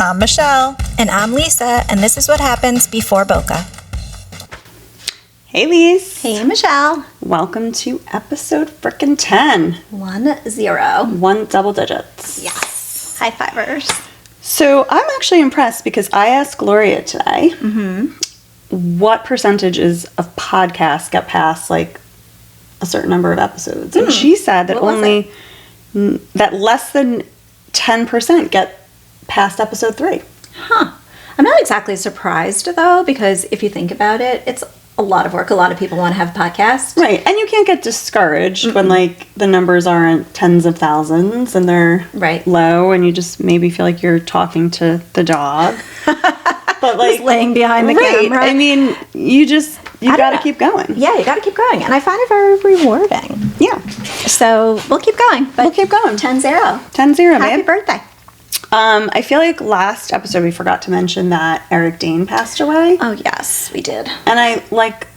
I'm Michelle. And I'm Lisa, and this is what happens before Boca. Hey, Lise. Hey, Michelle. Welcome to episode frickin' 10. 10. 1 double digits. Yes. High fivers. So I'm actually impressed because I asked Gloria today what percentages of podcasts get past like a certain number of episodes. And she said that that less than 10% get past episode 3. Huh. I'm not exactly surprised, though, because if you think about it, it's a lot of work. A lot of people want to have podcasts. Right. And you can't get discouraged when like the numbers aren't tens of thousands and they're low and you just maybe feel like you're talking to the dog. But like just laying behind the camera. I mean, you got to keep going. Yeah, you got to keep going. And I find it very rewarding. Yeah. So we'll keep going. We'll keep going. 10-0. 10-0, babe. Happy birthday. I feel like last episode we forgot to mention that Eric Dane passed away. Oh, yes, we did. And I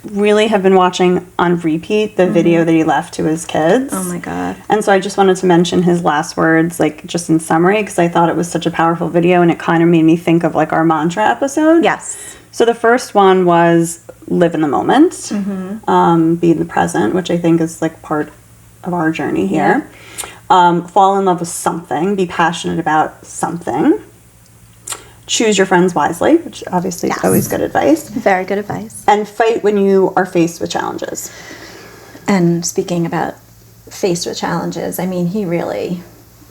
really have been watching on repeat the video that he left to his kids. Oh my God. And so I just wanted to mention his last words, just in summary, because I thought it was such a powerful video and it kind of made me think of our mantra episode. Yes. So the first one was live in the moment, be in the present, which I think is part of our journey here. Yeah. Fall in love with something, be passionate about something, choose your friends wisely, which obviously is always good advice. Very good advice. And fight when you are faced with challenges. And speaking about faced with challenges, I mean, he really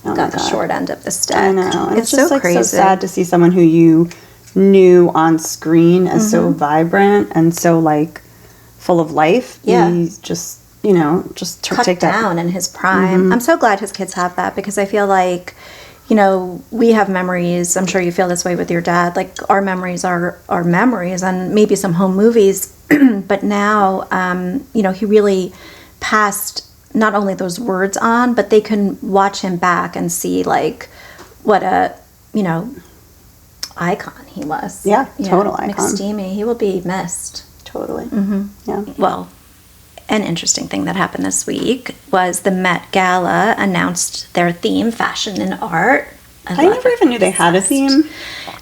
got the short end of the stick. I know. And it's just so crazy. So sad to see someone who you knew on screen as so vibrant and so full of life. Yeah. He's just cut down in his prime. I'm so glad his kids have that because I feel like, we have memories. I'm sure you feel this way with your dad. Our memories are our memories and maybe some home movies. But now, he really passed not only those words on, but they can watch him back and see what a, icon he was. Yeah, total icon. McSteamy. He will be missed. Totally. Yeah. Well, an interesting thing that happened this week was the Met Gala announced their theme, fashion and art. I never even knew they had a theme.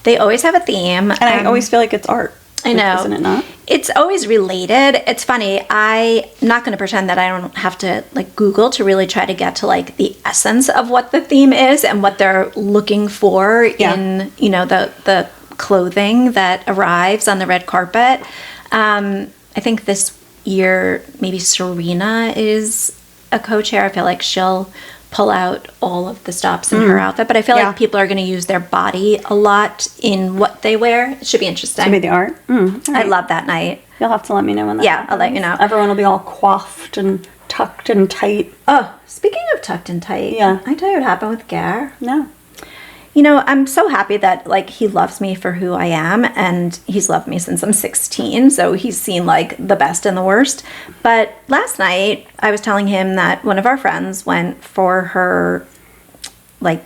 They always have a theme. And I always feel like it's art. I know. Isn't it not? It's always related. It's funny. I'm not going to pretend that I don't have to Google to really try to get to the essence of what the theme is and what they're looking for in, the clothing that arrives on the red carpet. I think this year maybe Serena is a co-chair. I feel like she'll pull out all of the stops in her outfit, but I feel like people are going to use their body a lot in what they wear. It should be interesting. Maybe the art. Right. I love that night. You'll have to let me know when that happens. I'll let you know. Everyone will be all coiffed and tucked and tight. Oh, speaking of tucked and tight, I tell you what happened with Gare. No. I'm so happy that he loves me for who I am, and he's loved me since I'm 16, so he's seen the best and the worst. But last night I was telling him that one of our friends went for her, I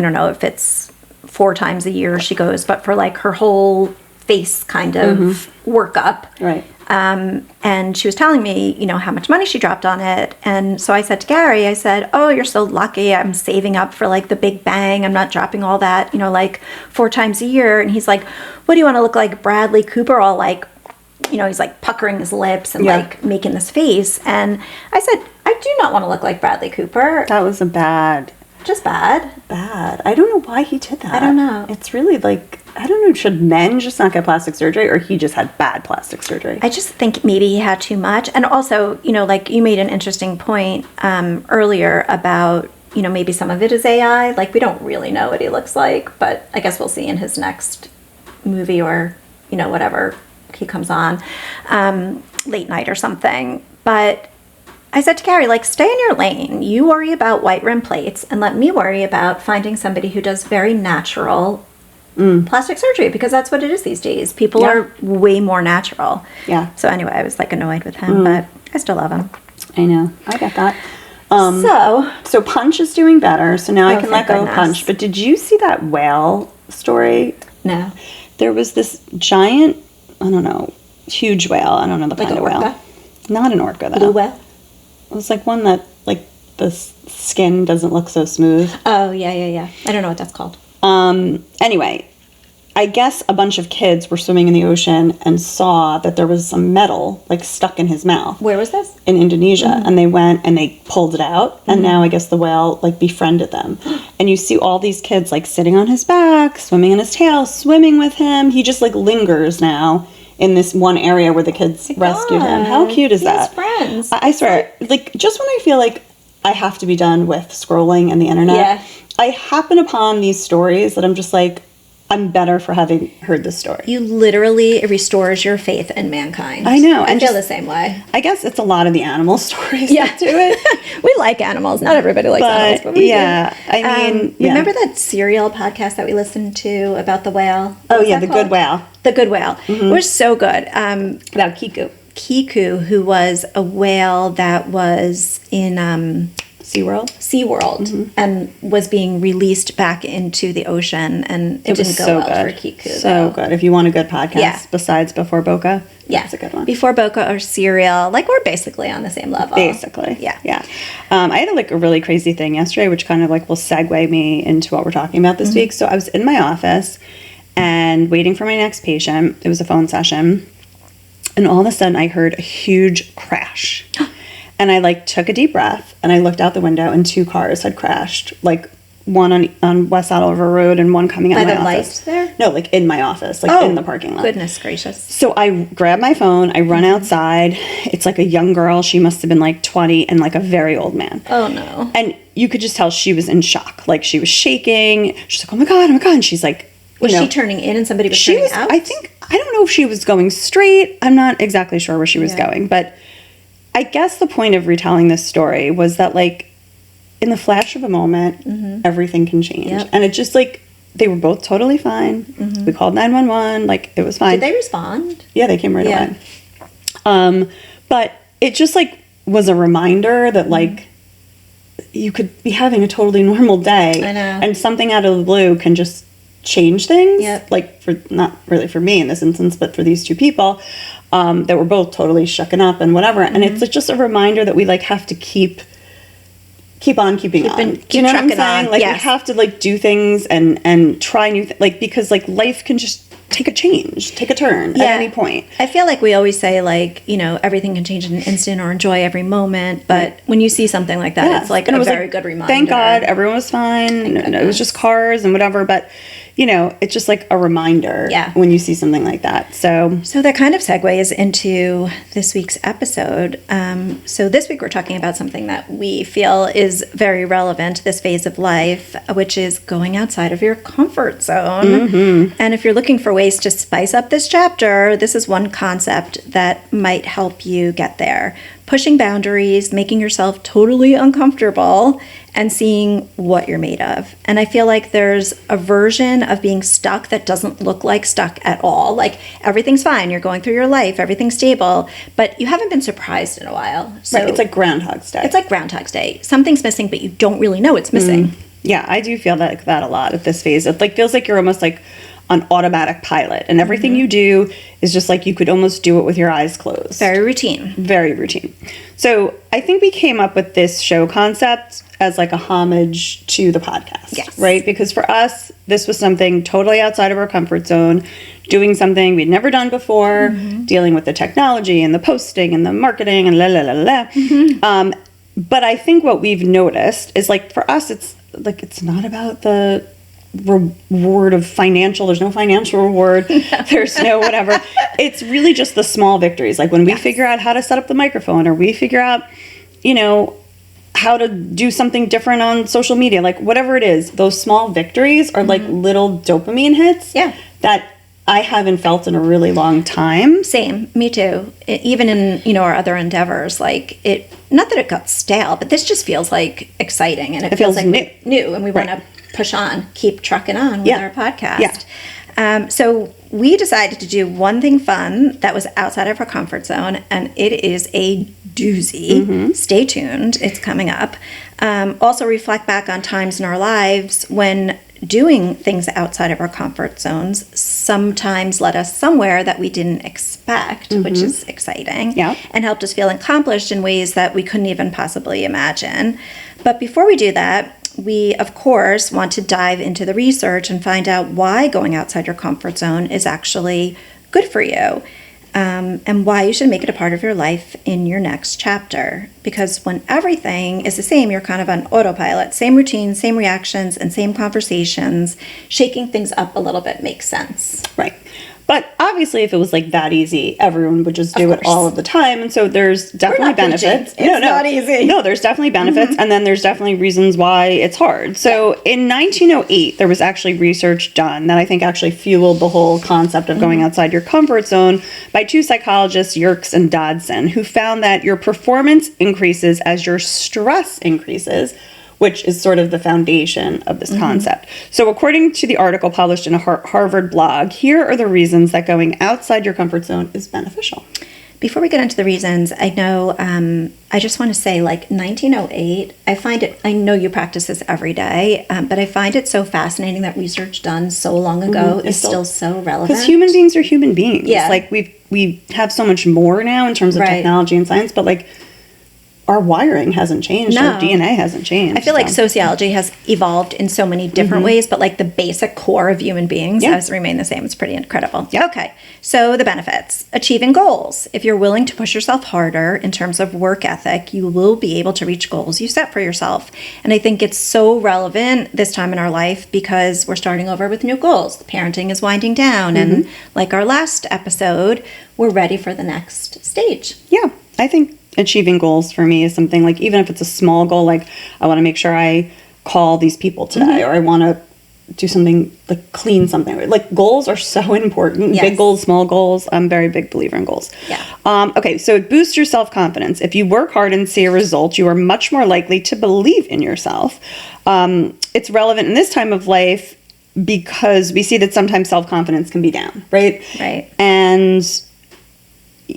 don't know if it's 4 times a year she goes, but for her whole face kind of workup. Right. And she was telling me, how much money she dropped on it. And so I said to Gary, I said, oh, you're so lucky. I'm saving up for the big bang. I'm not dropping all that, 4 times a year. And he's like, what do you want to look like Bradley Cooper? All he's puckering his lips and making this face. And I said, I do not want to look like Bradley Cooper. That was Just bad. Bad. I don't know why he did that. I don't know. It's really I don't know, should men just not get plastic surgery or he just had bad plastic surgery? I just think maybe he had too much. And also, you made an interesting point earlier about, maybe some of it is AI. We don't really know what he looks like, but I guess we'll see in his next movie or, whatever he comes on, late night or something. But I said to Gary, stay in your lane. You worry about white rim plates and let me worry about finding somebody who does very natural plastic surgery, because that's what it is these days. People are way more natural. Yeah. So anyway, I was annoyed with him, but I still love him. I know. I get that. So Punch is doing better. So now I can let go of Punch. But did you see that whale story? No. There was this giant, I don't know, huge whale. I don't know the kind of whale. Not an orca, though. Blue whale? It was one that, the skin doesn't look so smooth. Oh, yeah. I don't know what that's called. Anyway, I guess a bunch of kids were swimming in the ocean and saw that there was some metal like stuck in his mouth. Where was this? In Indonesia. And they went and they pulled it out, and now I guess the whale like befriended them. And you see all these kids like sitting on his back, swimming in his tail, swimming with him. He just like lingers now in this one area where the kids rescued him. How cute is that? Friends. I swear, like, just when I feel like I have to be done with scrolling and the internet, I happen upon these stories that I'm just like, I'm better for having heard this story. You literally restores your faith in mankind. I know. I feel the same way. I guess it's a lot of the animal stories that do it. We like animals. Not everybody likes animals, but we do. I mean, remember that serial podcast that we listened to about the whale? The Good Whale. The Good Whale. It was so good. About Kiku. Kiku, who was a whale that was in SeaWorld and was being released back into the ocean, and it didn't go well for Kiku. So good. If you want a good podcast besides Before Boca, that's a good one. Before Boca or Serial, like we're basically on the same level. Basically. Yeah. I had a really crazy thing yesterday, which kind of like will segue me into what we're talking about this week. So I was in my office and waiting for my next patient. It was a phone session. And all of a sudden I heard a huge crash. And I like took a deep breath and I looked out the window and 2 cars had crashed, like one on West Saddle River Road and one coming out of my office. Lights there? No, like in my office, like in the parking lot. Goodness gracious. So I grab my phone, I run outside. It's like a young girl. She must have been like 20 and like a very old man. Oh no. And you could just tell she was in shock. Like she was shaking. She's like, oh my God. And she's like, was she turning in and somebody was turning out? I don't know if she was going straight. I'm not exactly sure where she was going, but I guess the point of retelling this story was that, like, in the flash of a moment, everything can change. Yep. And it just, like, they were both totally fine. We called 911. Like, it was fine. Did they respond? Yeah, they came right away. But it just, like, was a reminder that, like, you could be having a totally normal day. I know. And something out of the blue can just change things. Yep. Like, for not really for me in this instance, but for these 2 people. That were both totally shooken up and whatever. And it's just a reminder that we like have to keep on keeping on. Keep you know what I'm saying? Like we have to like do things and try new like because like life can just take a turn at any point. I feel like we always say like, you know, everything can change in an instant or enjoy every moment. But when you see something like that, it's like a very good reminder. Thank God everyone was fine. And it was just cars and whatever. But you know, it's just like a reminder when you see something like that. So that kind of segues into this week's episode. So this week we're talking about something that we feel is very relevant to this phase of life, which is going outside of your comfort zone. And if you're looking for ways to spice up this chapter, this is one concept that might help you get there. Pushing boundaries, making yourself totally uncomfortable, and seeing what you're made of. And I feel like there's a version of being stuck that doesn't look like stuck at all. Like everything's fine, you're going through your life, everything's stable, but you haven't been surprised in a while. So it's like Groundhog's Day. It's like Groundhog's Day. Something's missing, but you don't really know it's missing. Yeah, I do feel that a lot at this phase. It like feels like you're almost like on automatic pilot, and everything you do is just like you could almost do it with your eyes closed. Very routine. Very routine. So I think we came up with this show concept as like a homage to the podcast. Yes. Right? Because for us, this was something totally outside of our comfort zone, doing something we'd never done before, dealing with the technology and the posting and the marketing and la la la la. But I think what we've noticed is like for us, it's like it's not about the reward of financial. There's no financial reward. There's no whatever. It's really just the small victories. Like when we figure out how to set up the microphone, or we figure out, you know, how to do something different on social media, like whatever it is, those small victories are like little dopamine hits that I haven't felt in a really long time. Same, me too. Even in, you know, our other endeavors, like it, not that it got stale, but this just feels like exciting, and it feels like new, and we want to push on, keep trucking on with our podcast. So we decided to do one thing fun that was outside of our comfort zone, and it is a doozy. Stay tuned. It's coming up. Also reflect back on times in our lives when doing things outside of our comfort zones sometimes led us somewhere that we didn't expect, which is exciting, and helped us feel accomplished in ways that we couldn't even possibly imagine. But before we do that, we, of course, want to dive into the research and find out why going outside your comfort zone is actually good for you, and why you should make it a part of your life in your next chapter. Because when everything is the same, you're kind of on autopilot. Same routines, same reactions, and same conversations. Shaking things up a little bit makes sense. Right. But obviously, if it was like that easy, everyone would just do it all of the time. And so there's definitely benefits. It's not easy. No, there's definitely benefits. And then there's definitely reasons why it's hard. So in 1908, there was actually research done that I think actually fueled the whole concept of going outside your comfort zone by two psychologists, Yerkes and Dodson, who found that your performance increases as your stress increases, which is sort of the foundation of this concept. So according to the article published in a Harvard blog, here are the reasons that going outside your comfort zone is beneficial. Before we get into the reasons, I know, I just want to say, like, 1908, I know you practice this every day, but I find it so fascinating that research done so long ago is still so relevant. Because human beings are human beings. Yeah. Like, we have so much more now in terms of technology and science, but, like, our wiring hasn't changed. No. Our DNA hasn't changed. I feel like sociology has evolved in so many different ways, but like the basic core of human beings has remained the same. It's pretty incredible. Yeah. Okay, so the benefits. Achieving goals. If you're willing to push yourself harder in terms of work ethic, you will be able to reach goals you set for yourself. And I think it's so relevant this time in our life because we're starting over with new goals. The parenting is winding down. And like our last episode, we're ready for the next stage. Yeah, I think achieving goals for me is something like, even if it's a small goal, like I want to make sure I call these people today, or I want to do something like clean something. Like goals are so important. Yes. Big goals, small goals. I'm a very big believer in goals. Yeah. Okay, so it boosts your self-confidence. If you work hard and see a result, you are much more likely to believe in yourself. It's relevant in this time of life because we see that sometimes self-confidence can be down, right? Right. And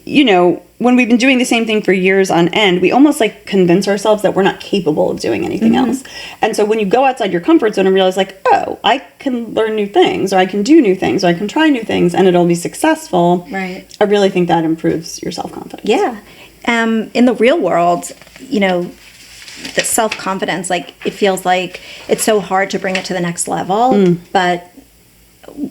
you know, when we've been doing the same thing for years on end, we almost like convince ourselves that we're not capable of doing anything else. And so when you go outside your comfort zone and realize like, oh, I can learn new things, or I can do new things, or I can try new things, and it'll be successful. Right. I really think that improves your self-confidence. Yeah. In the real world, you know, the self-confidence, like it feels like it's so hard to bring it to the next level, but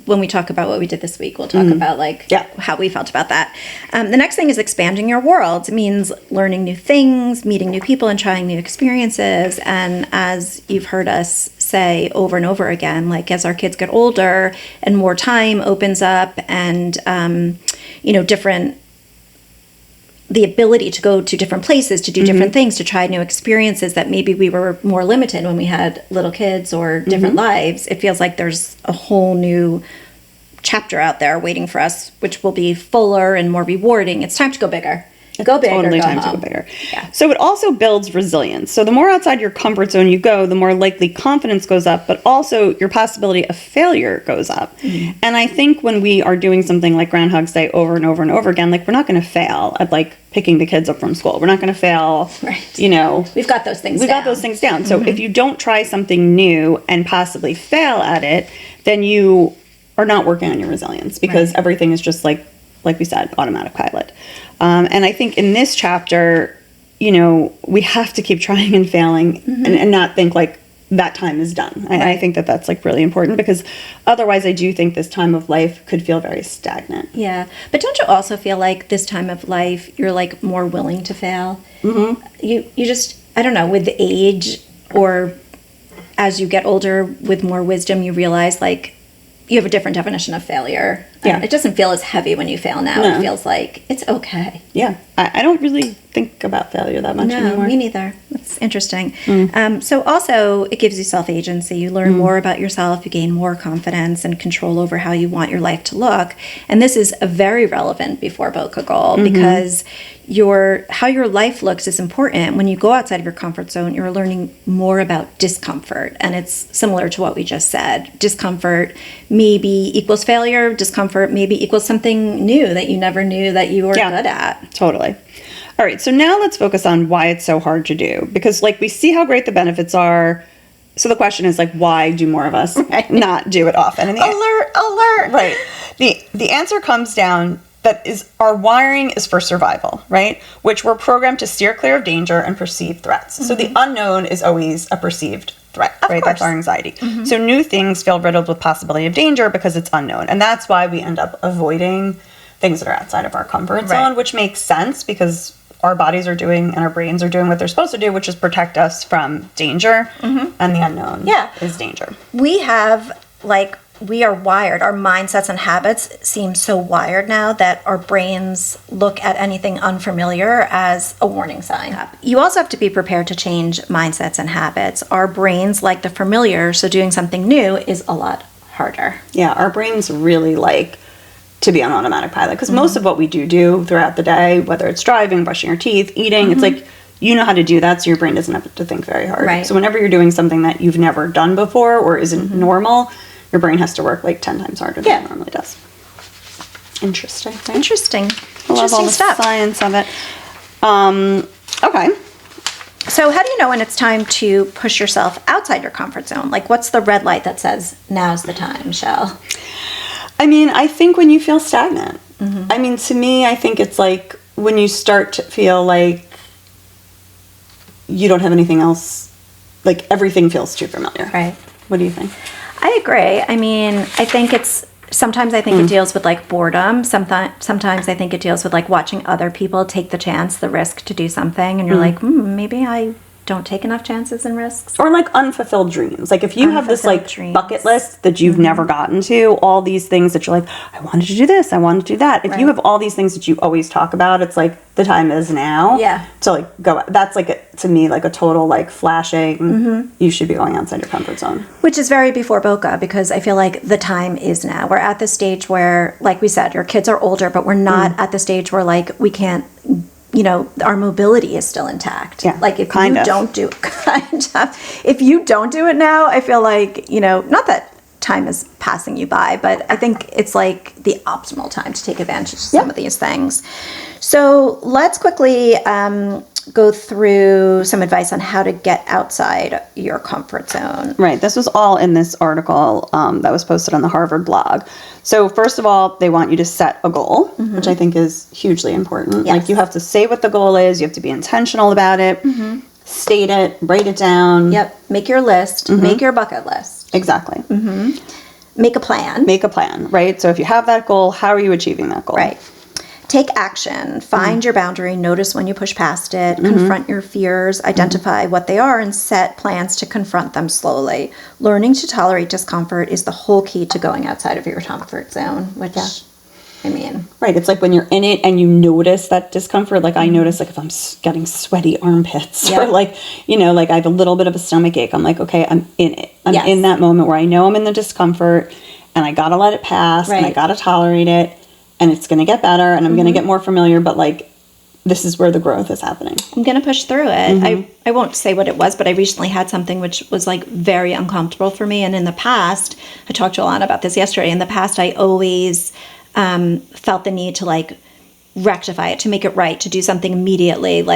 when we talk about what we did this week, we'll talk about like how we felt about that. The next thing is expanding your world. It means learning new things, meeting new people, and trying new experiences. And as you've heard us say over and over again, like as our kids get older and more time opens up and, you know, the ability to go to different places, to do different things, to try new experiences that maybe we were more limited when we had little kids or different lives. It feels like there's a whole new chapter out there waiting for us, which will be fuller and more rewarding. It's time to go bigger. Go big Totally or go time home. to go bigger. Yeah. So it also builds resilience. So the more outside your comfort zone you go, the more likely confidence goes up, but also your possibility of failure goes up. And I think when we are doing something like Groundhog's Day over and over and over again, like we're not going to fail at like picking the kids up from school. We're not going to fail. Right. You know, We've got those things down. So if you don't try something new and possibly fail at it, then you are not working on your resilience because everything is just like we said, automatic pilot. And I think in this chapter, you know, we have to keep trying and failing and not think like that time is done. I think that that's like really important because otherwise I do think this time of life could feel very stagnant. Yeah. But don't you also feel like this time of life, you're like more willing to fail? You just, I don't know, with age or as you get older with more wisdom, you realize like you have a different definition of failure. Yeah. It doesn't feel as heavy when you fail now. No. It feels like it's okay. Yeah. I don't really think about failure that much anymore. No, me neither. That's interesting. So also, it gives you self-agency. You learn more about yourself. You gain more confidence and control over how you want your life to look. And this is a very relevant before Boca goal because how your life looks is important. When you go outside of your comfort zone, you're learning more about discomfort. And it's similar to what we just said. Discomfort maybe equals failure. Discomfort maybe equals something new that you never knew that you were good at. Totally. All right, so now let's focus on why it's so hard to do. Because, like, we see how great the benefits are. So the question is, like, why do more of us not do it often? And alert! Right. The answer comes down that is our wiring is for survival, right? Which we're programmed to steer clear of danger and perceived threats. So the unknown is always a perceived threat, right? course. That's our anxiety. So new things feel riddled with possibility of danger because it's unknown. And that's why we end up avoiding things that are outside of our comfort zone, which makes sense because our bodies are doing and our brains are doing what they're supposed to do, which is protect us from danger. And the unknown is danger. We are wired, our mindsets and habits seem so wired now that our brains look at anything unfamiliar as a warning sign. You also have to be prepared to change mindsets and habits. Our brains like the familiar, so doing something new is a lot harder. Yeah, our brains really like to be on automatic pilot because most of what we do throughout the day, whether it's driving, brushing your teeth, eating, it's like you know how to do that, so your brain doesn't have to think very hard. Right. So whenever you're doing something that you've never done before or isn't normal, your brain has to work like 10 times harder than it normally does. Interesting. Right? Interesting. I love all the science of it. Okay. So how do you know when it's time to push yourself outside your comfort zone? Like, what's the red light that says, now's the time, Michelle? I mean, I think when you feel stagnant. I mean, to me, I think it's like when you start to feel like you don't have anything else, like everything feels too familiar. Right. What do you think? I agree. I mean, I think sometimes I think it deals with like boredom. Sometimes I think it deals with like watching other people take the chance, the risk to do something. And you're like, maybe I don't take enough chances and risks. Or like unfulfilled dreams. Like if you have this like dreams. bucket list that you've never gotten to, all these things that you're like, I wanted to do this, I wanted to do that. If you have all these things that you always talk about, it's like the time is now. Yeah. So like go, that's like to me like a total like flashing, you should be going outside your comfort zone. Which is very before Boca, because I feel like the time is now. We're at the stage where, like we said, your kids are older, but we're not at the stage where like we can't, our mobility is still intact. Yeah, like if you don't do it now, I feel like, not that time is passing you by, but I think it's like the optimal time to take advantage of some of these things. So let's quickly go through some advice on how to get outside your comfort zone. Right. This was all in this article that was posted on the Harvard blog. So first of all, they want you to set a goal, which I think is hugely important. Yes. Like you have to say what the goal is. You have to be intentional about it. State it. Write it down. Yep. Make your list. Make your bucket list. Exactly. Make a plan. Make a plan, right? So if you have that goal, how are you achieving that goal? Right. Take action. Find your boundary. Notice when you push past it. Confront your fears. Identify what they are and set plans to confront them slowly. Learning to tolerate discomfort is the whole key to going outside of your comfort zone, which, I mean. Right. It's like when you're in it and you notice that discomfort. Like I notice like if I'm getting sweaty armpits or like, like I have a little bit of a stomach ache. I'm like, okay, I'm in it. I'm in that moment where I know I'm in the discomfort and I got to let it pass and I got to tolerate it. And it's going to get better and I'm going to get more familiar, but like this is where the growth is happening. I'm going to push through it. I won't say what it was, but I recently had something which was like very uncomfortable for me. And in the past, I talked to Alana about this yesterday. In the past, I always felt the need to like rectify it, to make it right, to do something immediately.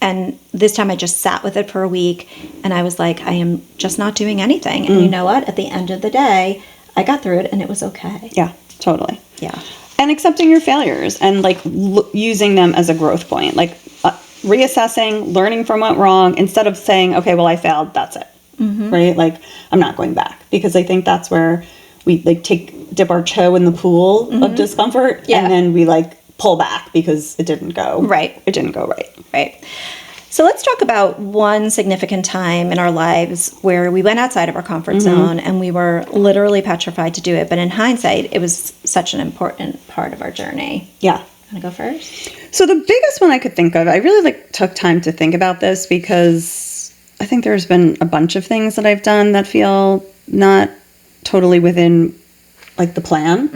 And this time I just sat with it for a week and I was like, I am just not doing anything. And you know what? At the end of the day, I got through it and it was okay. Yeah, totally. Yeah. And accepting your failures and like using them as a growth point, like reassessing, learning from what went wrong instead of saying, okay, well, I failed. That's it. Right. Like I'm not going back, because I think that's where we like dip our toe in the pool of discomfort. And then we like pull back because it didn't go right. It didn't go right. Right. So let's talk about one significant time in our lives where we went outside of our comfort zone and we were literally petrified to do it. But in hindsight, it was such an important part of our journey. Yeah. Want to go first? So the biggest one I could think of, I really took time to think about this because I think there's been a bunch of things that I've done that feel not totally within like the plan.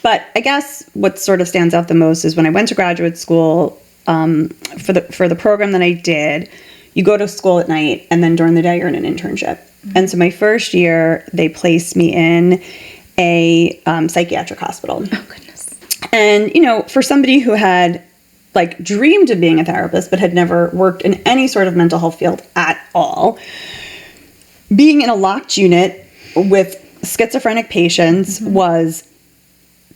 But I guess what sort of stands out the most is when I went to graduate school. For the program that I did, you go to school at night and then during the day you're in an internship. And so my first year, they placed me in a psychiatric hospital. Oh, goodness. And, for somebody who had like dreamed of being a therapist but had never worked in any sort of mental health field at all, being in a locked unit with schizophrenic patients was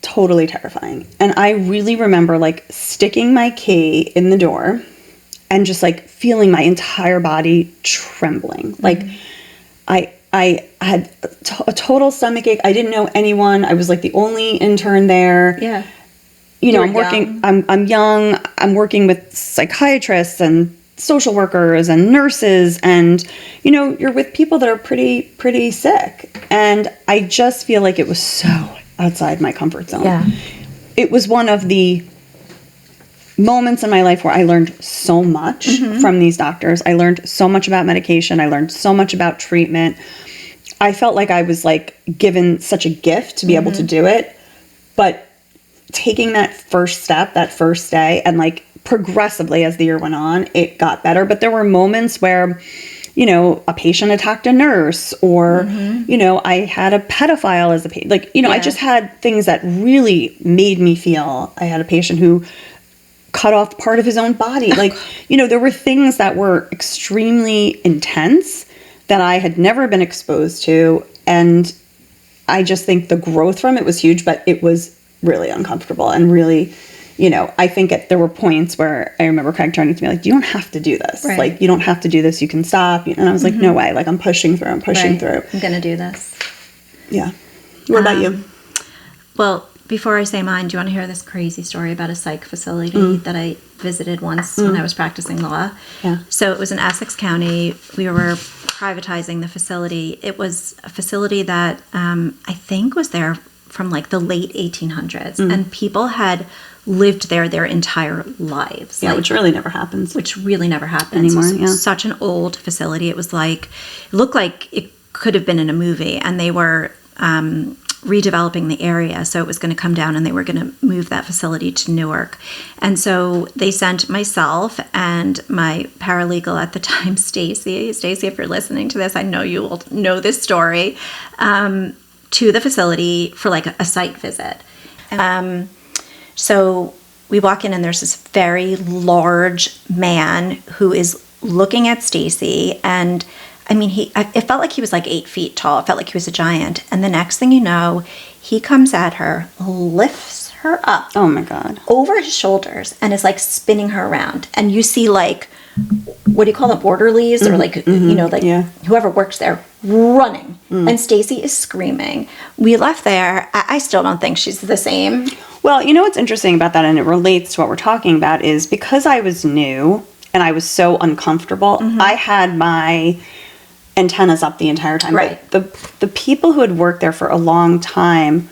totally terrifying. And I really remember like sticking my key in the door and just like feeling my entire body trembling. Like I had a total stomach ache. I didn't know anyone. I was like the only intern there. Yeah. I'm working. Young. I'm young. I'm working with psychiatrists and social workers and nurses, and you're with people that are pretty sick. And I just feel like it was so outside my comfort zone. Yeah. It was one of the moments in my life where I learned so much from these doctors. I learned so much about medication. I learned so much about treatment. I felt like I was like given such a gift to be able to do it. But taking that first step, that first day, and like progressively as the year went on, it got better. But there were moments where, a patient attacked a nurse, or, I had a pedophile as a patient. Like, I just had things that really made me feel. I had a patient who cut off part of his own body. Like, there were things that were extremely intense that I had never been exposed to. And I just think the growth from it was huge, but it was really uncomfortable and really, I think there were points where I remember Craig turning to me like, you don't have to do this. Right. Like, you don't have to do this. You can stop. And I was like, no way. Like, I'm pushing through. I'm pushing through. I'm going to do this. Yeah. What about you? Well, before I say mine, do you want to hear this crazy story about a psych facility that I visited once when I was practicing law? Yeah. So it was in Essex County. We were privatizing the facility. It was a facility that I think was there from like the late 1800s. And people had lived there their entire lives. Yeah, like, which really never happens. Which really never happens. Anymore, It was such an old facility. It was like, it looked like it could have been in a movie. And they were redeveloping the area, so it was going to come down and they were going to move that facility to Newark. And so they sent myself and my paralegal at the time, Stacy, if you're listening to this, I know you will know this story, to the facility for like a site visit. So we walk in and there's this very large man who is looking at Stacy, and I mean, it felt like he was like 8 feet tall. It felt like he was a giant. And the next thing you know, he comes at her, lifts her up. Oh my God. Over his shoulders and is like spinning her around. And you see like, what do you call them? Orderlies or like, whoever works there running. And Stacy is screaming. We left there. I still don't think she's the same. Well, what's interesting about that, and it relates to what we're talking about, is because I was new and I was so uncomfortable, I had my antennas up the entire time. Right. But the people who had worked there for a long time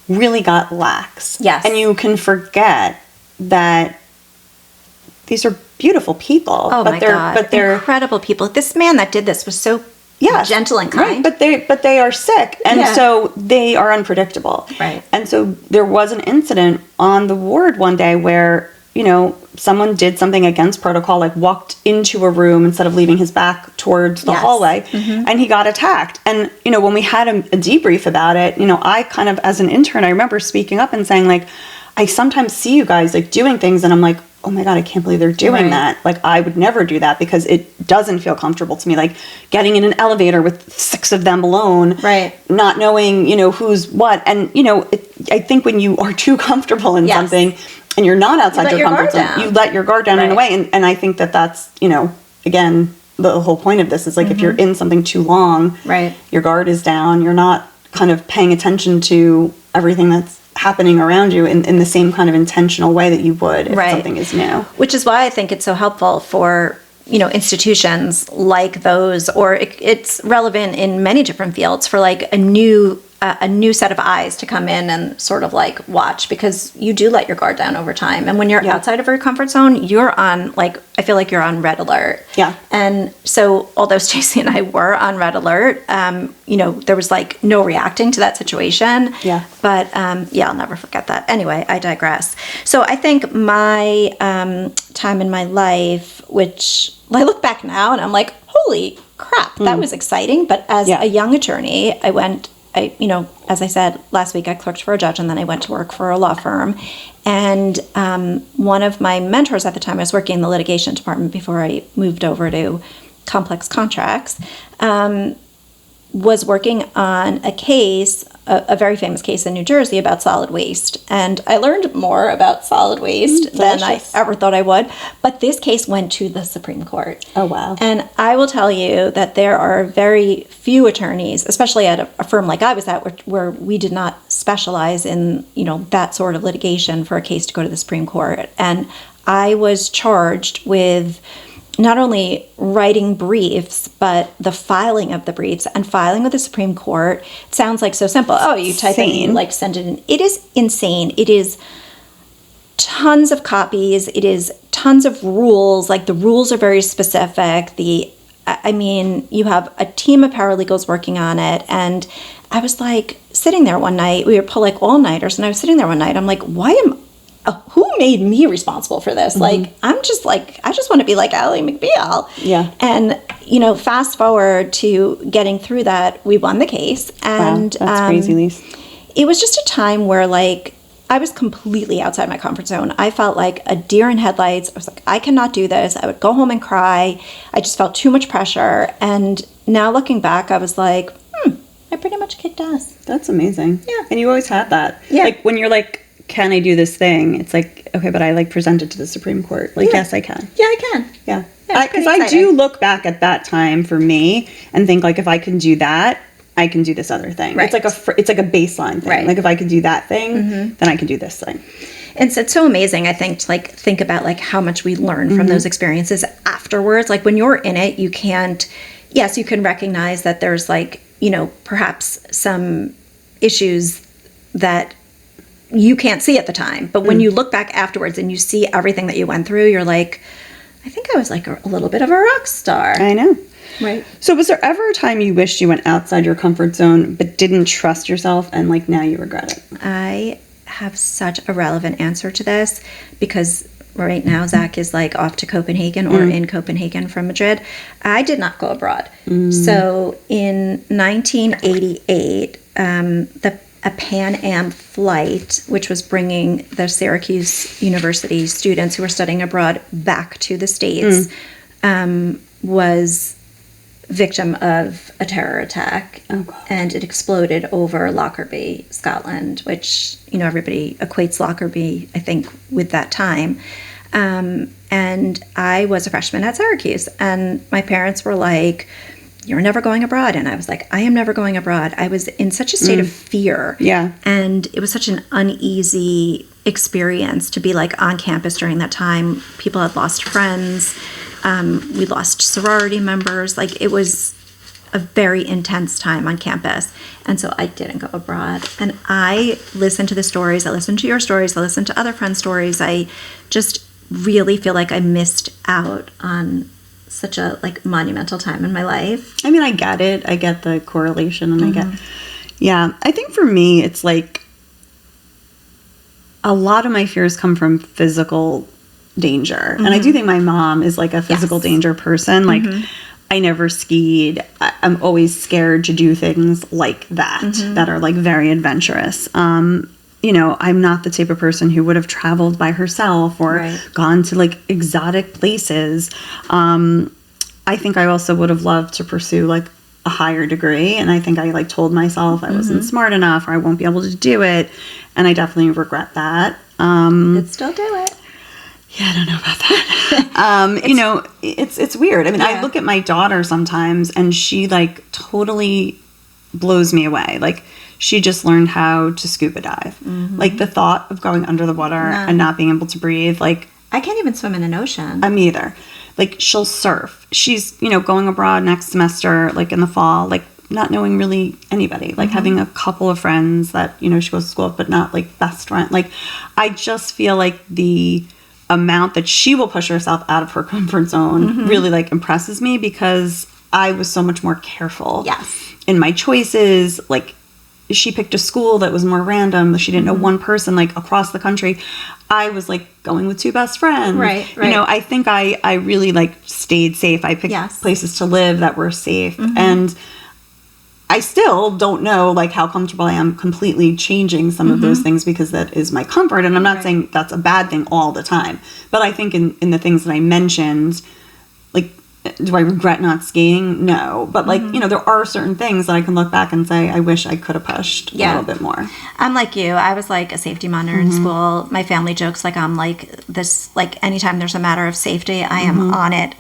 really got lax. Yes. And you can forget that these are beautiful people. Oh, but my God. But they're incredible people. This man that did this was so gentle and kind. Right, but they are sick. And so they are unpredictable. Right. And so there was an incident on the ward one day where, someone did something against protocol, like walked into a room instead of leaving his back towards the hallway, and he got attacked. And, when we had a debrief about it, I kind of, as an intern, I remember speaking up and saying, like, I sometimes see you guys, like, doing things, and I'm like, oh my God, I can't believe they're doing that. Like, I would never do that because it doesn't feel comfortable to me. Like, getting in an elevator with 6 of them alone, not knowing, who's what. And, I think when you are too comfortable in something, and you're not outside your comfort zone, you let your guard down in a way. And I think that's, again, the whole point of this is like, if you're in something too long, your guard is down, you're not kind of paying attention to everything that's happening around you in the same kind of intentional way that you would if something is new. Which is why I think it's so helpful for, institutions like those, or it's relevant in many different fields for like a new set of eyes to come in and sort of like watch, because you do let your guard down over time. And when you're outside of your comfort zone, you're on I feel like you're on red alert. Yeah. And so although Stacey and I were on red alert, there was like no reacting to that situation. Yeah. But I'll never forget that. Anyway, I digress. So I think my time in my life, which I look back now and I'm like, holy crap, that was exciting. But as a young attorney, as I said last week, I clerked for a judge, and then I went to work for a law firm. And one of my mentors at the time, I was working in the litigation department before I moved over to complex contracts. was working on a case, a very famous case in New Jersey about solid waste. And I learned more about solid waste than I ever thought I would. But this case went to the Supreme Court. Oh, wow. And I will tell you that there are very few attorneys, especially at a firm like I was at, where we did not specialize in, that sort of litigation for a case to go to the Supreme Court. And I was charged with not only writing briefs, but the filing of the briefs and filing with the Supreme Court. It sounds like so simple. Oh, you type it in, you send it in. It is insane. It is tons of copies. It is tons of rules. Like, the rules are very specific. You have a team of paralegals working on it. And I was sitting there one night, we would pull all-nighters, and I was sitting there one night, I'm like, who made me responsible for this? Mm-hmm. I just want to be like Ally McBeal. Yeah. And, fast forward to getting through that, we won the case. And wow, that's crazy, Lise. It was just a time where, I was completely outside my comfort zone. I felt like a deer in headlights. I was like, I cannot do this. I would go home and cry. I just felt too much pressure. And now looking back, I was like, I pretty much kicked ass. That's amazing. Yeah. And you always had that. Yeah. When you're can I do this thing? It's okay, but I present it to the Supreme Court. Yes, I can. Yeah, I can. Yeah. Yeah, Because I do look back at that time for me and think if I can do that, I can do this other thing. Right. It's like a baseline thing. Right. If I can do that thing, then I can do this thing. And so it's so amazing, I think, to think about how much we learn from those experiences afterwards. When you're in it, you can recognize that there's perhaps some issues that you can't see at the time. But when you look back afterwards and you see everything that you went through, you're like, I think I was a little bit of a rock star. I know. Right. So was there ever a time you wished you went outside your comfort zone but didn't trust yourself and now you regret it? I have such a relevant answer to this because right now Zach is off to Copenhagen or in Copenhagen from Madrid. I did not go abroad. So in 1988, a Pan Am flight, which was bringing the Syracuse University students who were studying abroad back to the States, was victim of a terror attack. Oh, God. And it exploded over Lockerbie, Scotland, which, everybody equates Lockerbie, I think, with that time. And I was a freshman at Syracuse, and my parents were like, you're never going abroad. And I was like, I am never going abroad. I was in such a state of fear. Yeah. And it was such an uneasy experience to be on campus during that time. People had lost friends. We lost sorority members. It was a very intense time on campus. And so I didn't go abroad. And I listened to the stories. I listened to your stories. I listened to other friends' stories. I just really feel like I missed out on such a monumental time in my life. I get it. I get the correlation, and I think for me, it's a lot of my fears come from physical danger. And I do think my mom is a physical danger person. I never skied. I'm always scared to do things like that, that are very adventurous. I'm not the type of person who would have traveled by herself or gone to exotic places. I think I also would have loved to pursue a higher degree. And I think I told myself I wasn't smart enough or I won't be able to do it. And I definitely regret that. Could still do it. Yeah, I don't know about that. It's weird. I look at my daughter sometimes and she totally blows me away. She just learned how to scuba dive. The thought of going under the water and not being able to breathe, I can't even swim in an ocean. Me either. She'll surf. She's, going abroad next semester, in the fall, not knowing really anybody, having a couple of friends that, she goes to school with, but not best friend. I just feel the amount that she will push herself out of her comfort zone really impresses me because I was so much more careful in my choices. She picked a school that was more random. She didn't know one person across the country. I was going with two best friends. Right. I think I really stayed safe. I picked places to live that were safe. And I still don't know how comfortable I am completely changing some of those things because that is my comfort. And I'm not saying that's a bad thing all the time. But I think in the things that I mentioned, Do I regret not skiing? No. But, like, you know, there are certain things that I can look back and say, I wish I could have pushed a little bit more. I'm like you. I was like a safety monitor in school. My family jokes like I'm like this, like anytime there's a matter of safety, I am on it.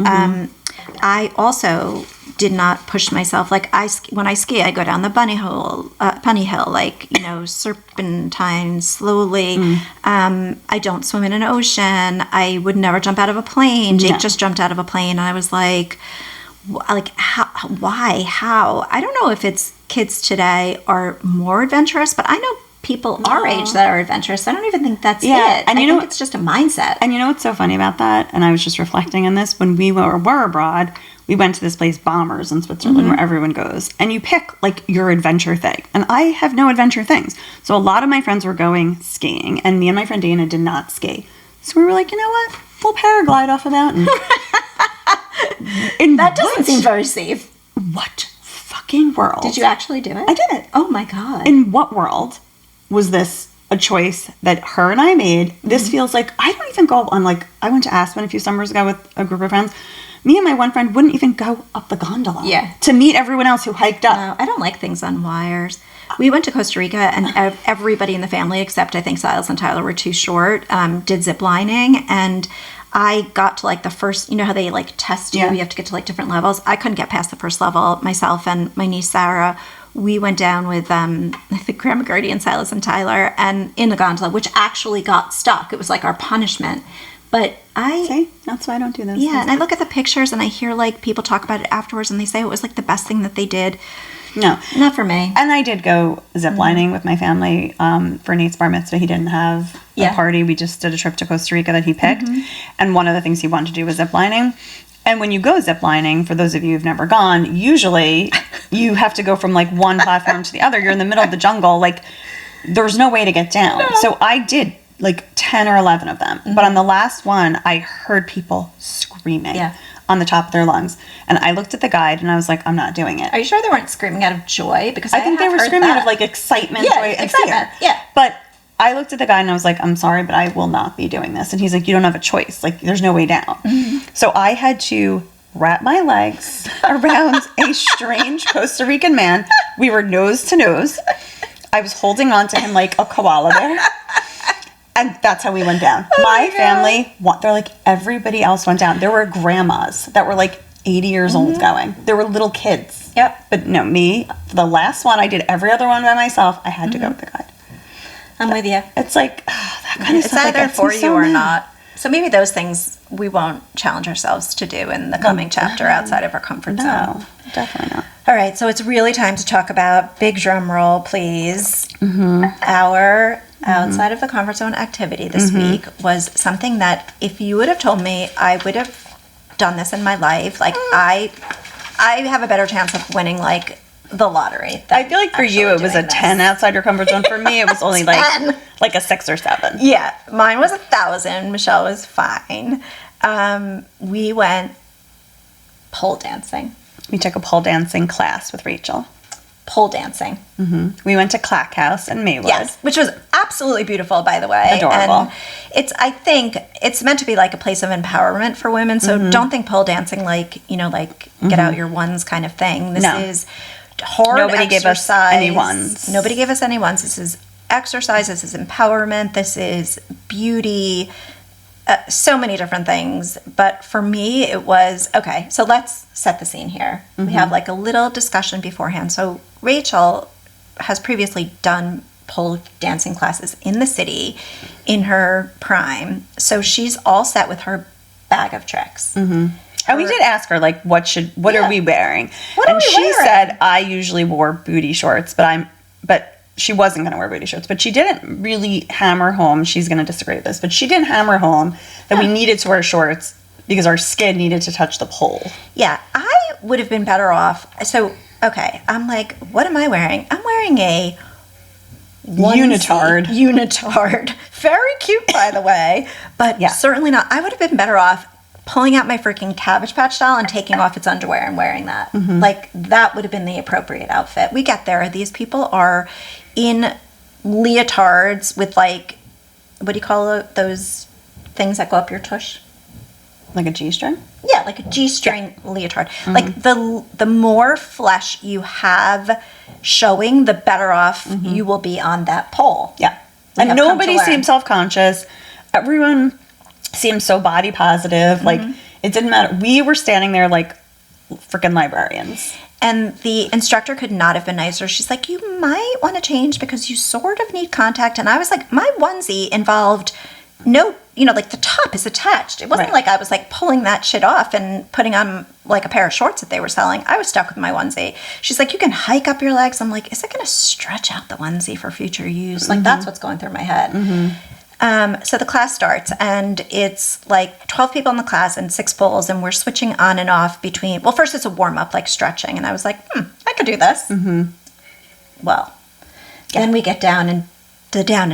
I also did not push myself. Like when I ski, I go down the bunny hill, like, you know, serpentine slowly. I don't swim in an ocean. I would never jump out of a plane. Jake just jumped out of a plane, and I was like how, why, how? I don't know if it's kids today are more adventurous, but I know people our age that are adventurous. I don't even think that's it. And I think it's just a mindset. And you know what's so funny about that? And I was just reflecting on this. When we were abroad, we went to this place, Bombers, in Switzerland, where everyone goes. And you pick, like, your adventure thing. And I have no adventure things. So a lot of my friends were going skiing. And me and my friend Dana did not ski. So we were like, you know what? We'll paraglide off a mountain. That doesn't seem very safe. What fucking world? Did you actually do it? I did it. Oh, my God. In what world was this a choice that her and I made? This feels like, I don't even go on, like, I went to Aspen a few summers ago with a group of friends. Me and my one friend wouldn't even go up the gondola to meet everyone else who hiked up. No, I don't like things on wires. We went to Costa Rica, and everybody in the family, except I think Silas and Tyler were too short, did zip lining. And I got to, like, the first, you know how they, like, test you? You have to get to, like, different levels. I couldn't get past the first level. Myself and my niece, Sarah, we went down with, I think, Grandma Gertie and Silas and Tyler, and in the gondola, which actually got stuck. It was, like, our punishment. But that's why I don't do those. Yeah, and I look at the pictures, and I hear, like, people talk about it afterwards, and they say it was, like, the best thing that they did. No. Not for me. And I did go ziplining with my family for Nate's bar mitzvah. He didn't have a party. We just did a trip to Costa Rica that he picked. And one of the things he wanted to do was ziplining. And when you go ziplining, for those of you who've never gone, usually you have to go from, like, one platform to the other. You're in the middle of the jungle. Like, there's no way to get down. No. So I did, like, 10 or 11 of them. But on the last one, I heard people screaming on the top of their lungs. And I looked at the guide, and I was like, I'm not doing it. Are you sure they weren't screaming out of joy? Because I think they were screaming out of, like, excitement, joy, and fear. Yeah. But I looked at the guy, and I was like, I'm sorry, but I will not be doing this. And he's like, you don't have a choice. Like, there's no way down. So I had to wrap my legs around a strange Costa Rican man. We were nose to nose. I was holding on to him like a koala bear. And that's how we went down. My family, they're like, everybody else went down. There were grandmas that were like 80 years old going. There were little kids. Yep. But no, me, the last one, I did every other one by myself. I had to go with the guide. I'm with you. It's like, that kind of it's stuff. It's either for you or not. So maybe those things we won't challenge ourselves to do in the coming chapter outside of our comfort zone. No, definitely not. All right, so it's really time to talk about, big drum roll, please, our outside of the comfort zone activity this week was something that if you would have told me I would have done this in my life, like I have a better chance of winning, like, the lottery. I feel like for you it was a 10 outside your comfort zone. For me it was only like a 6 or 7. Yeah, mine was 1,000. Michelle was fine. We went pole dancing. We took a pole dancing class with Rachel. Pole dancing. We went to Clack House in Maywood. Yes, which was absolutely beautiful, by the way. Adorable. And I think it's meant to be like a place of empowerment for women. So don't think pole dancing like, you know, like get out your ones kind of thing. This is hard Nobody exercise. gave us any ones. Nobody gave us any ones. This is exercise. This is empowerment. This is beauty. So many different things. But for me, it was, okay, so let's set the scene here. We have like a little discussion beforehand. So Rachel has previously done pole dancing classes in the city in her prime. So she's all set with her bag of tricks. And we did ask her, like, what are we wearing? And she said, I usually wore booty shorts, but she wasn't going to wear booty shorts. But she didn't really hammer home, she's going to disagree with this, but she didn't hammer home that we needed to wear shorts because our skin needed to touch the pole. Yeah, I would have been better off. So, okay, I'm like, what am I wearing? I'm wearing a unitard. Unitard. Very cute, by the way, but certainly not. I would have been better off pulling out my freaking Cabbage Patch doll and taking off its underwear and wearing that. Like, that would have been the appropriate outfit. We get there. These people are in leotards with, like, what do you call those things that go up your tush? Like a G-string? Yeah, like a G-string leotard. Like the more flesh you have showing, the better off you will be on that pole. Yeah. Like, And nobody seemed self-conscious. Everyone seemed so body positive. Like, it didn't matter. We were standing there like freaking librarians. And the instructor could not have been nicer. She's like, you might want to change because you sort of need contact. And I was like, my onesie involved no, like the top is attached. It wasn't like I was like pulling that shit off and putting on like a pair of shorts that they were selling. I was stuck with my onesie. She's like, you can hike up your legs. I'm like, is it going to stretch out the onesie for future use? Like, that's what's going through my head. So the class starts, and it's like 12 people in the class and 6 poles, and we're switching on and off between, well, first it's a warm-up, like stretching, and I was like, I could do this. Well, then we get down and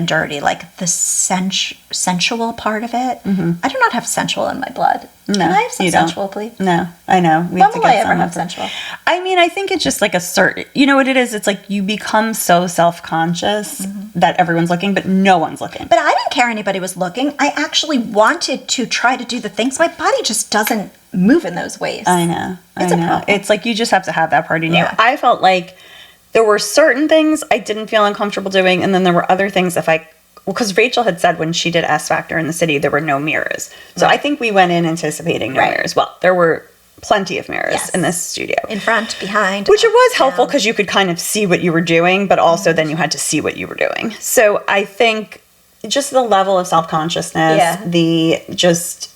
dirty, like the sensual part of it. I do not have sensual in my blood. No, Can I have some sensual, please? No, I know. When will I ever have sensual? I mean, I think it's just like a certain, you know what it is? It's like you become so self-conscious that everyone's looking, but no one's looking. But I didn't care anybody was looking. I actually wanted to try to do the things. My body just doesn't move in those ways. I know. It's a problem. It's like you just have to have that part in you. Yeah. I felt like there were certain things I didn't feel uncomfortable doing, and then there were other things because Rachel had said when she did S Factor in the city, there were no mirrors. So I think we went in anticipating no mirrors. Well, there were plenty of mirrors in this studio. In front, behind. Which it was helpful because you could kind of see what you were doing, but also then you had to see what you were doing. So I think just the level of self-consciousness, the just,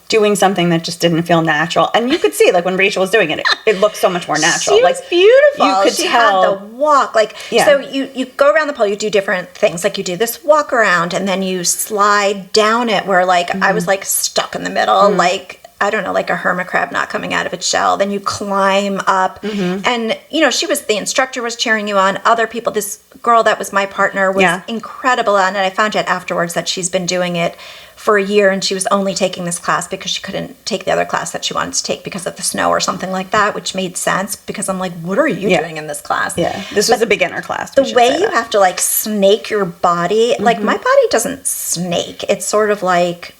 doing something that just didn't feel natural. And you could see, like, when Rachel was doing it, it looked so much more natural. She was beautiful. You could tell. Had the walk. Like, so you go around the pole, you do different things. Like, you do this walk around, and then you slide down it where, like, I was, like, stuck in the middle, like, I don't know, like a hermit crab not coming out of its shell. Then you climb up. And, the instructor was cheering you on. Other people, this girl that was my partner was incredible on it. I found out afterwards that she's been doing it for a year, and she was only taking this class because she couldn't take the other class that she wanted to take because of the snow or something like that, which made sense because I'm like, what are you doing in this class? Yeah, this was a beginner class. The way you have to like snake your body, like my body doesn't snake. It's sort of like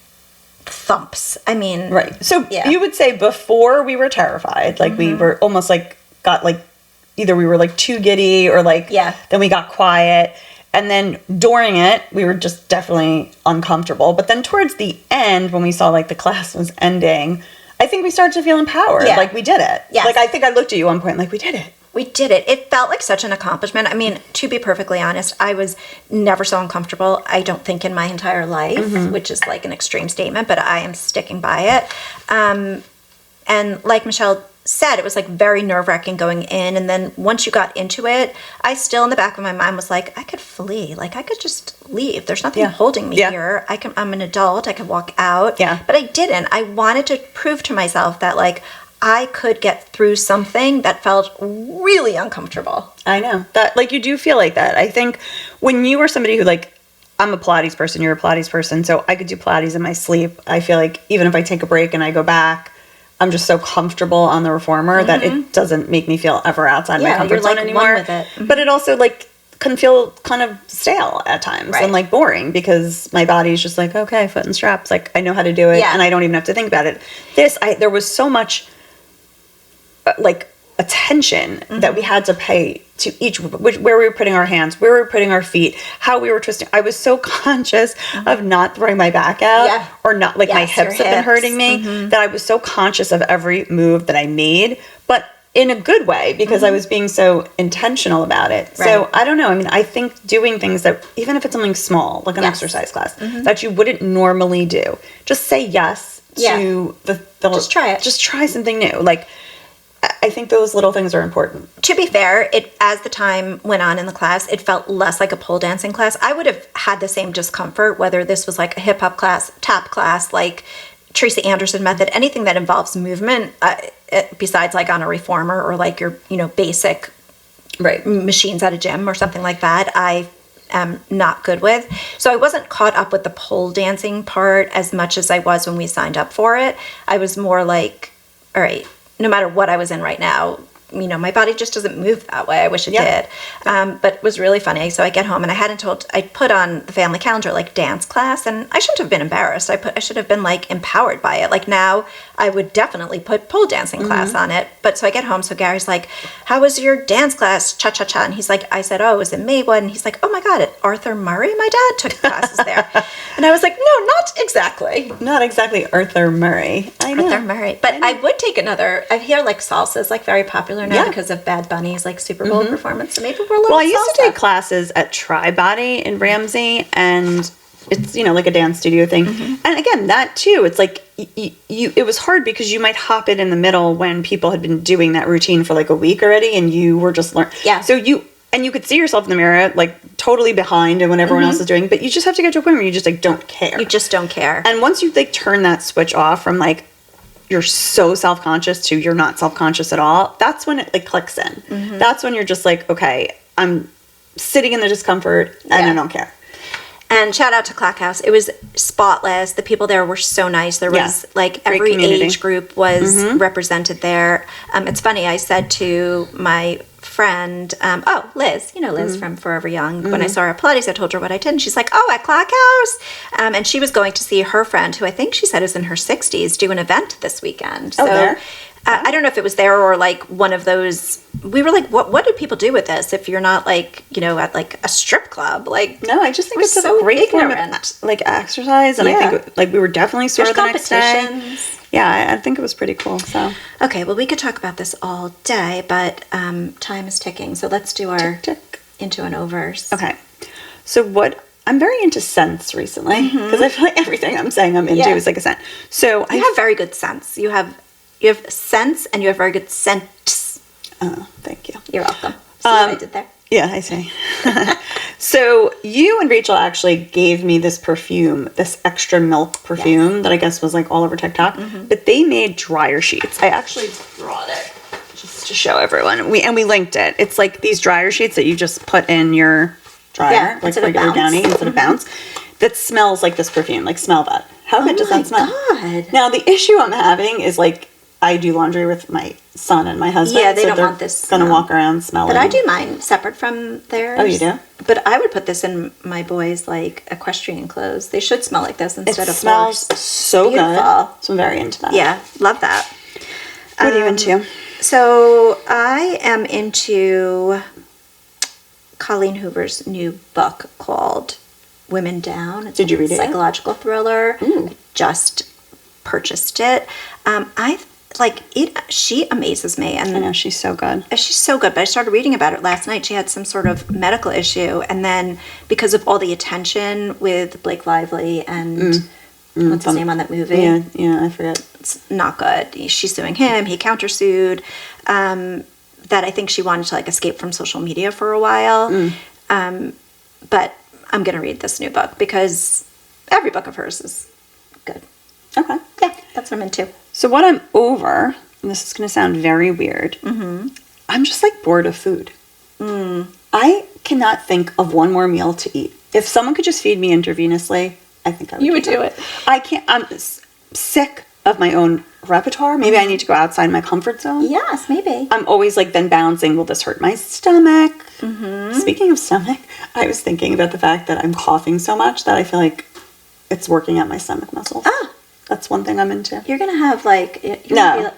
thumps. I mean, right. So you would say before we were terrified, like we were almost like got like either we were like too giddy or like then we got quiet. And then during it, we were just definitely uncomfortable. But then towards the end, when we saw like the class was ending, I think we started to feel empowered. Yeah. Like we did it. Yes. Like I think I looked at you at one point like we did it. We did it. It felt like such an accomplishment. I mean, to be perfectly honest, I was never so uncomfortable, I don't think, in my entire life, which is like an extreme statement, but I am sticking by it. And like Michelle said, it was like very nerve-wracking going in, and then once you got into it, I still in the back of my mind was like, I could flee, like I could just leave, there's nothing holding me here, I'm an adult, I could walk out, but I didn't. I wanted to prove to myself that like I could get through something that felt really uncomfortable. I know that, like, you do feel like that. I think when you are somebody who, like, I'm a Pilates person, you're a Pilates person, so I could do Pilates in my sleep. I feel like even if I take a break and I go back, I'm just so comfortable on the reformer that it doesn't make me feel ever outside my comfort zone anymore. One with it. But it also like can feel kind of stale at times and like boring because my body's just like, okay, foot and straps. Like I know how to do it and I don't even have to think about it. There was so much like attention that we had to pay to each, where we were putting our hands, where we were putting our feet, how we were twisting. I was so conscious of not throwing my back out or not, like my hips have been hurting me, that I was so conscious of every move that I made, but in a good way because I was being so intentional about it. Right. So I don't know. I mean, I think doing things that, even if it's something small, like an exercise class, that you wouldn't normally do, just say yes to the just try it. Just try something new. Like, I think those little things are important. To be fair, as the time went on in the class, it felt less like a pole dancing class. I would have had the same discomfort, whether this was like a hip hop class, tap class, like Tracy Anderson method, anything that involves movement, besides like on a reformer or like your, basic machines at a gym or something like that, I am not good with. So I wasn't caught up with the pole dancing part as much as I was when we signed up for it. I was more like, all right, no matter what I was in right now, my body just doesn't move that way. I wish it did. But it was really funny. So I get home and I put on the family calendar like dance class, and I shouldn't have been embarrassed. I should have been like empowered by it. Like now I would definitely put pole dancing class on it. But so I get home. So Gary's like, how was your dance class? Cha-cha-cha. And he's like, I said, oh, it was in Maywood. And he's like, oh my God, at Arthur Murray? My dad took classes there. And I was like, no, not exactly. Not exactly Arthur Murray. I know. Arthur Murray. But I would take another. I hear like salsa is like very popular now because of Bad Bunny's like Super Bowl performance. So maybe we're a little I used to take classes at Tri Body in Ramsey, and it's, like a dance studio thing. And again, that too, it's like it was hard because you might hop in the middle when people had been doing that routine for like a week already, and you were just learning. Yeah. So you could see yourself in the mirror, like totally behind in what everyone else is doing, but you just have to get to a point where you just like don't care. You just don't care. And once you like turn that switch off from like you're so self-conscious to you're not self-conscious at all, that's when it like clicks in. That's when you're just like, okay, I'm sitting in the discomfort and I don't care. And shout out to Clack House. It was spotless. The people there were so nice. There was like every community. age group was represented there. It's funny. I said to my friend, Liz, Liz from Forever Young. When I saw her at Pilates, I told her what I did. And she's like, oh, at Clack House. And she was going to see her friend, who I think she said is in her 60s, do an event this weekend. Oh, there? I don't know if it was there or like one of those. We were like, what do people do with this if you're not like, at like a strip club? Like, no, I just think it's so a great form ignorant. of like exercise, and I think like we were definitely sore the next day. Competitions. Yeah, I think it was pretty cool. So okay, well, we could talk about this all day, but time is ticking, so let's do our tick. into and overs. Okay, so I'm very into scents recently because I feel like everything I'm saying I'm into is like a scent. So you have very good sense. You have sense, and you have very good scents. Oh, thank you. You're welcome. See what I did there? Yeah, I see. So you and Rachel actually gave me this perfume, this extra milk perfume that I guess was like all over TikTok. But they made dryer sheets. I actually brought it just to show everyone. We linked it. It's like these dryer sheets that you just put in your dryer, like regular Downy instead of Bounce. That smells like this perfume. Like, smell that. How good does that smell? God. Now the issue I'm having is like I do laundry with my son and my husband. Yeah, they don't want this Gonna walk around smelling. But I do mine separate from theirs. Oh, you do? But I would put this in my boys' like equestrian clothes. They should smell like this instead of smells horse. so Beautiful. good. So I'm very into that. Yeah, love that. What are you into? So I am into Colleen Hoover's new book called Women Down. It's Did you read it? Psychological thriller. I just purchased it. She amazes me. And I know, she's so good. she's so good, but I started reading about it last night. She had some sort of medical issue, and then because of all the attention with Blake Lively and what's his name on that movie? Yeah, I forget. It's not good. She's suing him. He countersued. That I think she wanted to like escape from social media for a while. But I'm going to read this new book because every book of hers is good. Okay. Yeah, that's what I'm into. So what I'm over, and this is going to sound very weird, I'm just like bored of food. I cannot think of one more meal to eat. If someone could just feed me intravenously, I think I would. You would do it. I can't. I'm sick of my own repertoire. Maybe I need to go outside my comfort zone. Yes, maybe. I'm always like then balancing, will this hurt my stomach? Speaking of stomach, I was thinking about the fact that I'm coughing so much that I feel like it's working out my stomach muscles. That's one thing I'm into. You're going to have like... No.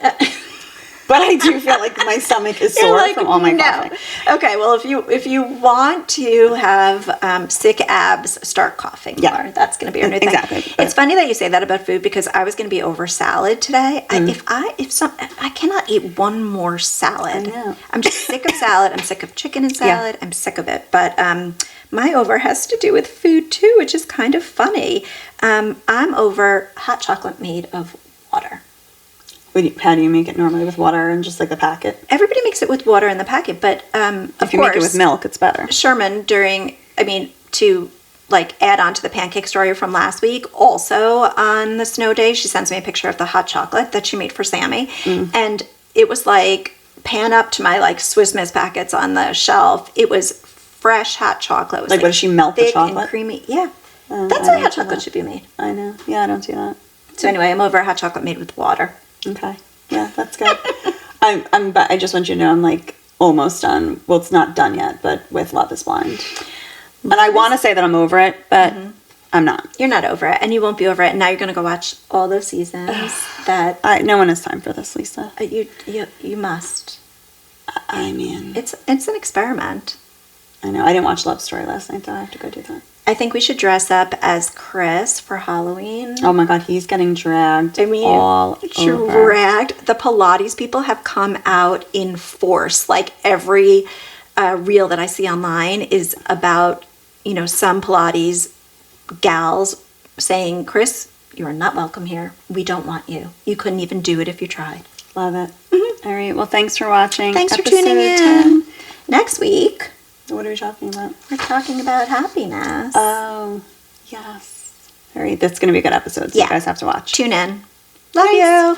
But I do feel like my stomach is sore from all my coughing. Okay, well, if you want to have sick abs, start coughing more. That's going to be your new thing. Exactly. It's funny that you say that about food because I was going to be over salad today. I cannot eat one more salad. I know. I'm just sick of salad. I'm sick of chicken and salad. I'm sick of it. But my over has to do with food too, which is kind of funny. I'm over hot chocolate made of water. How do you make it normally, with water and just like the packet? Everybody makes it with water in the packet, but if you make it with milk, it's better. Sherman, to like add on to the pancake story from last week, also on the snow day, she sends me a picture of the hot chocolate that she made for Sammy, and it was like pan up to my like Swiss Miss packets on the shelf. It was fresh hot chocolate. It was like what does she melt the chocolate? And creamy. Yeah, that's how hot chocolate should be made. I know. Yeah, I don't do that. So anyway, I'm over hot chocolate made with water. Okay. Yeah, that's good. I just want you to know I'm like almost done. Well, it's not done yet, but with Love is Blind. And I want to say that I'm over it, but I'm not. You're not over it, and you won't be over it. And now you're going to go watch all those seasons that No one has time for this, Lisa. you must. I mean, It's an experiment. I know. I didn't watch Love Story last night, though. I have to go do that. I think we should dress up as Chris for Halloween. Oh my God, he's getting dragged I mean, all over. dragged. The Pilates people have come out in force. Like every reel that I see online is about, some Pilates gals saying, Chris, you are not welcome here. We don't want you. You couldn't even do it if you tried. Love it. All right. Well, thanks for watching. Thanks for Episode tuning in. 10. Next week, What are we talking about? we're talking about happiness. Oh, yes. All right. That's going to be a good episode, so Yeah. you guys have to watch. Tune in. Love Thanks. you.